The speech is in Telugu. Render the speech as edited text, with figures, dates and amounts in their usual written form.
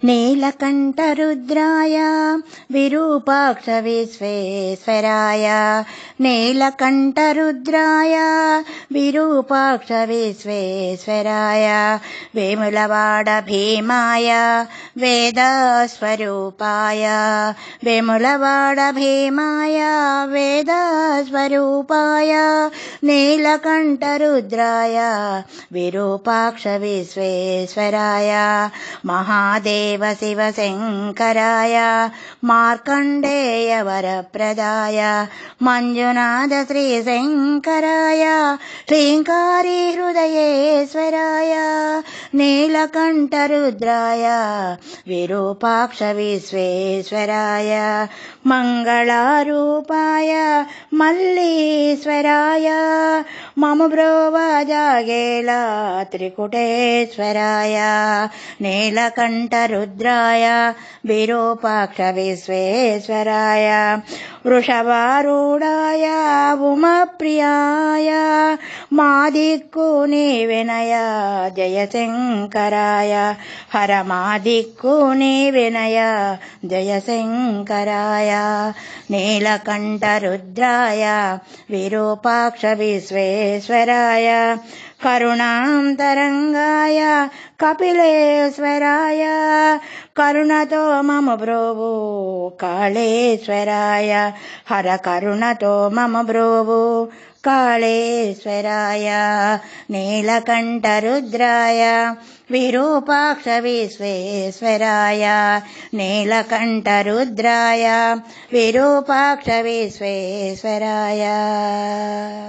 నీలకంఠరుద్రాయ విరూపాక్ష విశ్వేశ్వరాయ నీలకంఠరుద్రాయ విరూపాక్ష విశ్వేశ్వరాయ వేములవాడ భీమాయ వేదస్వరూపాయ వేములవాడ భీమాయ వేదస్వరూపాయ నీలకంఠరుద్రాయ విరూపాక్ష విశ్వేశ్వరాయ మహాదేవ శివ శంకరాయ మార్కండేయ వరప్రదాయ మంజునాథ శ్రీ శంకరాయ శ్రీంకారీ హృదయేశ్వరాయ నీలకంఠరుద్రాయ విరూపాక్ష విశ్వేశ్వరాయ మంగళారూపాయ మల్లీశ్వరాయ మమ బ్రోవ జాగేలా త్రికుటేశ్వరాయ నీలకంఠరుద్రాయ విరూపాక్ష విశ్వేశ్వరాయ వృషభారూఢాయ ఉమప్రియాయ మా దిక్కు నీవెనయ జయశంకరాయ హర మా దిక్కు నీవెనయ జయశంకరాయ నీలకంఠరుద్రాయ విరూపాక్ష విశ్వేశ్వరాయ కరుణాంతరంగాయ కపిలేశ్వరాయ కరుణతో మమ బ్రోవు కాళేశ్వరాయ హర కరుణతో మమ బ్రోవు కాళేశ్వరాయ నీలకంఠరుద్రాయ విరూపాక్ష విశ్వేశ్వరాయ నీలకంఠరుద్రాయ విరూపాక్ష విశ్వేశ్వరాయ.